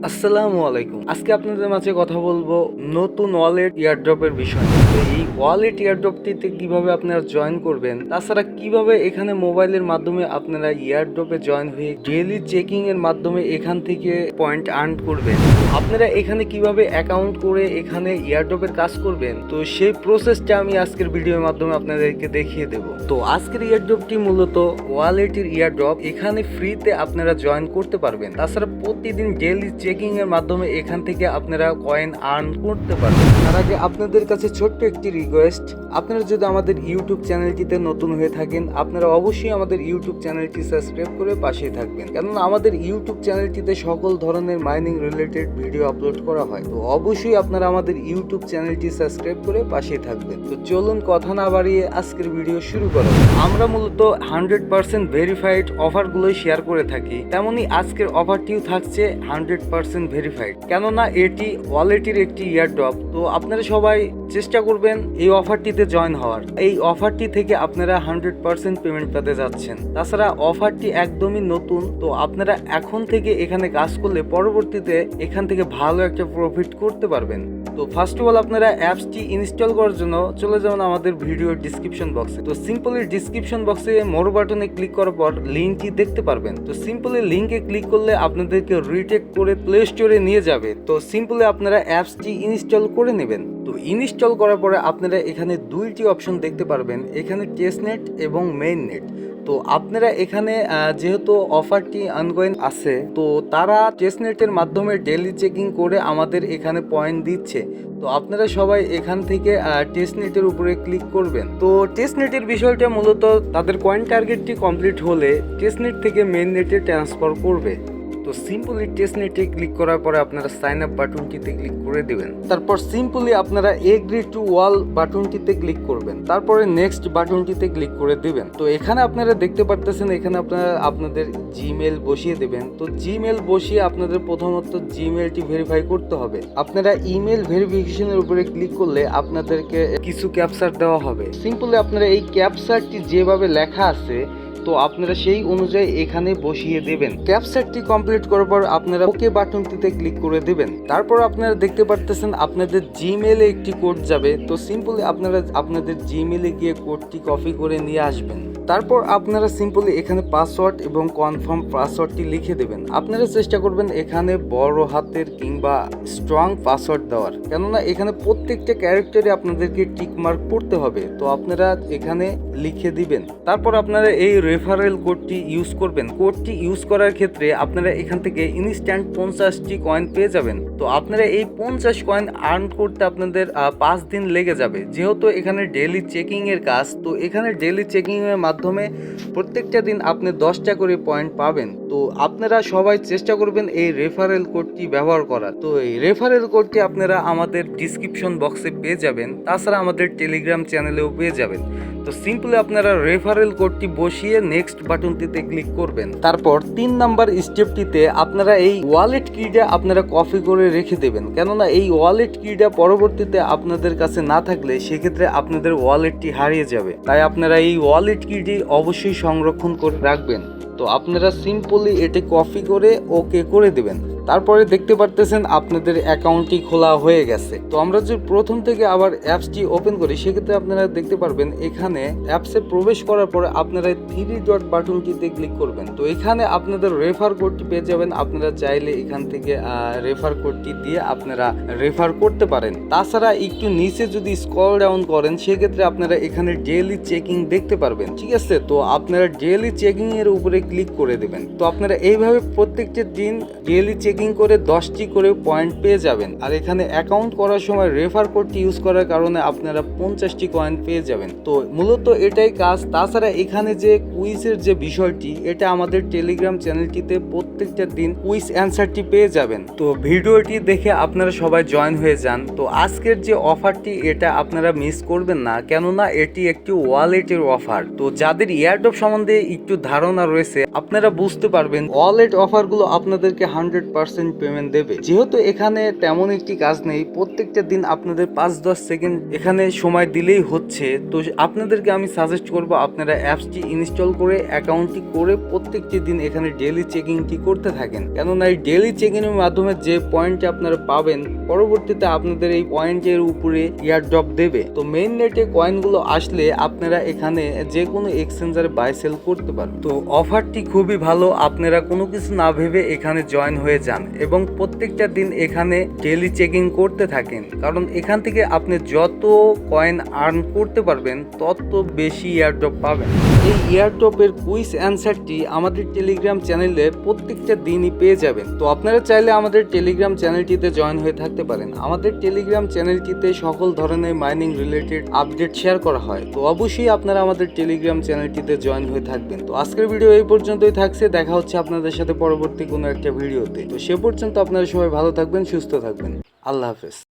আসসালামু আলাইকুম। আজকে আপনাদের মাঝে কথা বলবো নতুন ওয়ালেট এয়ারড্রপের বিষয়ে। তো এই ওয়ালেট এয়ারড্রপটিতে কিভাবে আপনারা জয়েন করবেন, তাছাড়া কিভাবে এখানে মোবাইলের মাধ্যমে আপনারা এয়ারড্রপে জয়েন হয়ে ডেইলি চেকিং এর মাধ্যমে এখান থেকে পয়েন্ট আর্ন করবেন। আপনারা এখানে কিভাবে অ্যাকাউন্ট করে এখানে এয়ারড্রপের কাজ করবেন, তো সেই প্রসেসটা আমি আজকের ভিডিওর মাধ্যমে আপনাদেরকে দেখিয়ে দেব। তো আজকের এয়ারড্রপটি মূলত ওয়ালেটের এয়ারড্রপ। এখানে ফ্রিতে আপনারা জয়েন করতে পারবেন। তাছাড়া প্রতিদিন ডেইলি চেকিং এর মাধ্যমে এখান থেকে আপনারা কয়েন আর্ন করতে পারবেন। তার আগে আপনাদের কাছে ছোট্ট একটি রিকোয়েস্ট, আপনারা যদি আমাদের ইউটিউব চ্যানেলটিতে নতুন হয়ে থাকেন, আপনারা অবশ্যই আমাদের ইউটিউব চ্যানেলটি সাবস্ক্রাইব করে পাশেই থাকবেন, কেননা আমাদের ইউটিউব চ্যানেলটিতে সকল ধরনের মাইনিং রিলেটেড ভিডিও আপলোড করা হয়। তো অবশ্যই আপনারা আমাদের ইউটিউব চ্যানেলটি সাবস্ক্রাইব করে পাশেই থাকবেন। তো চলুন কথা না বাড়িয়ে আজকের ভিডিও শুরু করা যাক। আমরা মূলত 100% ভেরিফাইড অফারগুলোই শেয়ার করে থাকি, তেমনি আজকের অফারটিও থাকছে 100% ভেরিফাইড, কেননা এটি ওয়ালেটের একটি ইয়ারড্রপ। তো আপনারা সবাই চেষ্টা করবেন এই অফারটিতে জয়েন হওয়ার। এই অফারটি থেকে আপনারা 100% পেমেন্ট পেতে যাচ্ছেন। তাছাড়া অফারটি একদমই নতুন, তো আপনারা এখন থেকে এখানে কাজ করলে পরবর্তীতে এখান থেকে ভালো একটা প্রফিট করতে পারবেন। তো ফার্স্ট অফ অল আপনারা অ্যাপসটি ইনস্টল করার জন্য চলে যাবেন আমাদের ভিডিওর ডিসক্রিপশন বক্সে। তো সিম্পলি ডিসক্রিপশন বক্সে মোর বাটনে ক্লিক করার পর লিঙ্কটি দেখতে পারবেন। তো সিম্পলি লিঙ্কে ক্লিক করলে আপনাদেরকে রিটেক্ট করে প্লে স্টোরে নিয়ে যাবে। তো সিম্পলি আপনারা অ্যাপসটি ইনস্টল করে নেবেন। তো ইনস্টল করার পরে আপনারা এখানে দুইটি অপশন দেখতে পারবেন, এখানে টেস্ট নেট এবং মেইন নেট। তো আপনারা এখানে যেহেতু অফারটি অনগোয়িং আছে, তো তারা টেস্ট নেটের মাধ্যমে ডেইলি চেকিং করে আমাদের এখানে পয়েন্ট দিচ্ছে। তো আপনারা সবাই এখান থেকে টেস্ট নেটের উপরে ক্লিক করবেন। তো টেস্ট নেটের বিষয়টা মূলত তাদের কয়েন টার্গেটটি কমপ্লিট হলে টেস্ট নেট থেকে মেইন নেটে ট্রান্সফার করবে। তো সিম্পলি টেস্ট নেটে ক্লিক করার পরে আপনারা সাইন আপ বাটনটিতে ক্লিক করে দেবেন। তারপর সিম্পলি আপনারা এগ্রি টু ওয়াল বাটনটিতে ক্লিক করবেন। তারপরে নেক্সট বাটনটিতে ক্লিক করে দিবেন। তো এখানে আপনারা দেখতে পারতেছেন, এখানে আপনারা আপনাদের জিমেল বসিয়ে দেবেন। তো জিমেল বসিয়ে আপনাদের প্রথমত জিমেলটি ভেরিফাই করতে হবে। আপনারা ইমেল ভেরিফিকেশনের উপরে ক্লিক করলে আপনাদেরকে কিছু ক্যাপচার দেওয়া হবে। সিম্পলি আপনারা এই ক্যাপচারটি যেভাবে লেখা আছে, তো আপনারা সেই অনুযায়ী এখানে বসিয়ে দেবেন। ক্যাপচারটি কমপ্লিট করার পর আপনারা ওকে বাটনটিতে ক্লিক করে দেবেন। তারপর আপনারা দেখতে পারতেছেন আপনাদের জিমেলে একটি কোড যাবে। তো সিম্পলি আপনারা আপনাদের জিমেলে গিয়ে কোডটি কপি করে নিয়ে আসবেন। তারপর আপনারা সিম্পলি এখানে পাসওয়ার্ড এবং কনফার্ম পাসওয়ার্ডটি লিখে দেবেন। আপনারা চেষ্টা করবেন এখানে বড় হাতের কিংবা স্ট্রং পাসওয়ার্ড দেওয়ার, কেননা এখানে প্রত্যেকটা ক্যারেক্টারে আপনাদেরকে টিক মার্ক করতে হবে। তো আপনারা এখানে লিখে দিবেন। তারপর আপনারা এই রেফারেল কোডটি ইউজ করবেন। কোডটি ইউজ করার ক্ষেত্রে আপনারা এখান থেকে ইনস্ট্যান্ট 50টি কয়েন পেয়ে যাবেন। তো আপনারা এই 50 কয়েন আর্ন করতে আপনাদের 5 দিন লেগে যাবে। যেহেতু এখানে ডেইলি চেকিং এর কাজ, তো এখানে ডেইলি চেকিং এর মাধ্যমে প্রত্যেকটা দিন আপনি 10টা করে পয়েন্ট পাবেন। তো আপনারা সবাই চেষ্টা করবেন এই রেফারেল কোডটি ব্যবহার করার। তো এই রেফারেল কোডটি আপনারা আমাদের ডিসক্রিপশন বক্সে পেয়ে যাবেন, তাছাড়া আমাদের টেলিগ্রাম চ্যানেলেও পেয়ে যাবেন। তো সিম্পলি আপনারা রেফারেল কোডটি বসিয়ে নেক্সট বাটনটিতে ক্লিক করবেন। তারপর 3 নাম্বার স্টেপটিতে আপনারা এই ওয়ালেট কিটা আপনারা কপি করে রেখে দেবেন, কেননা এই ওয়ালেট কিটা পরবর্তীতে আপনাদের কাছে না থাকলে সেক্ষেত্রে আপনাদের ওয়ালেটটি হারিয়ে যাবে। তাই আপনারা এই ওয়ালেট কিটি অবশ্যই সংরক্ষণ করে রাখবেন। তো আপনারা সিম্পলি এটি কপি করে ওকে করে দেবেন। তারপরে দেখতে পারতেছেন আপনাদের অ্যাকাউন্টটি খোলা হয়ে গেছে। তো আমরা যদি প্রথম থেকে আবার অ্যাপসটি ওপেন করি, সেক্ষেত্রে আপনারা দেখতে পারবেন এখানে অ্যাপসে প্রবেশ করার পরে আপনারা 3 ডট বাটনটিতে ক্লিক করবেন। তো এখানে আপনাদের রেফার কোডটি পেয়ে যাবেন। আপনারা চাইলে এখান থেকে রেফার কোডটি দিয়ে আপনারা রেফার করতে পারেন। তাছাড়া একটু নিচে যদি স্ক্রল ডাউন করেন, সেক্ষেত্রে আপনারা এখানে ডেইলি চেকিং দেখতে পারবেন। ঠিক আছে, তো আপনারা ডেইলি চেকিং এর উপরে ক্লিক করে দেবেন। তো আপনারা এইভাবে প্রত্যেকটা দিন ডেইলি চেকিং করে 10টি করে পয়েন্ট পেয়ে যাবেন। আর এখানে অ্যাকাউন্ট করার সময় রেফার কোডটি ইউজ করার কারণে আপনারা 50টি কয়েন পেয়ে যাবেন। তো মূলত এটাই কাজ। তাছাড়া এখানে যে কুইজের যে বিষয়টি, এটা আমাদের টেলিগ্রাম চ্যানেলটিতে প্রত্যেকটা দিন কুইজ অ্যান্সারটি পেয়ে যাবেন। তো ভিডিওটি দেখে আপনারা সবাই জয়েন হয়ে যান। তো আজকের যে অফারটি, এটা আপনারা মিস করবেন না, কেননা এটি একটি ওয়ালেটের অফার। তো যাদের এয়ারড্রপ সম্বন্ধে একটু ধারণা রয়েছে, আপনারা বুঝতে পারবেন ওয়ালেট অফারগুলো আপনাদেরকে 100% 1% পেমেন্ট দেবে। যেহেতু এখানে তেমন একটি কাজ নেই, প্রত্যেকটা দিন আপনাদের 5-10 সেকেন্ড এখানে সময় দিলেই হচ্ছে। তো আপনাদেরকে আমি সাজেস্ট করব আপনারা অ্যাপসটি ইনস্টল করে অ্যাকাউন্টটি করে প্রত্যেকটি দিন এখানে ডেইলি চেকিংটি করতে থাকেন। কেননা এই ডেইলি চেকিং এর মাধ্যমে যে পয়েন্ট আপনারা পাবেন, পরবর্তীতে আপনাদের এই পয়েন্টের উপরে ইয়ারড্রপ দেবে। তো মেইন নেটে কয়েনগুলো আসলে আপনারা এখানে যে কোনো এক্সচেঞ্জারে বাই সেল করতে পারেন। তো অফারটি খুবই ভালো, আপনারা কোনো কিছু না ভেবে এখানে জয়েন হয়ে যান এবং প্রত্যেকটা দিন এখানে ডেইলি চেকিং করতে থাকেন, কারণ এখান থেকে আপনি যত কয়েন আর্ন করতে পারবেন তত বেশি ইয়ারড্রপ পাবেন। এই ইয়ারড্রপের কুইজ অ্যান্সারটি আমাদের টেলিগ্রাম চ্যানেলে প্রত্যেকটা দিনই পেয়ে যাবেন। তো আপনারা চাইলে আমাদের টেলিগ্রাম চ্যানেলটিতে জয়েন হয়ে থাকতে পারেন। আমাদের টেলিগ্রাম চ্যানেলটিতে সকল ধরনের মাইনিং রিলেটেড আপডেট শেয়ার করা হয়। তো অবশ্যই আপনারা আমাদের টেলিগ্রাম চ্যানেলটিতে জয়েন হয়ে থাকবেন। তো আজকের ভিডিও এই পর্যন্তই থাকছে, দেখা হচ্ছে আপনাদের সাথে পরবর্তী কোনো একটা ভিডিওতে। তো সে পর্যন্ত আপনারা সবাই ভালো থাকবেন, সুস্থ থাকবেন। আল্লাহ হাফেজ।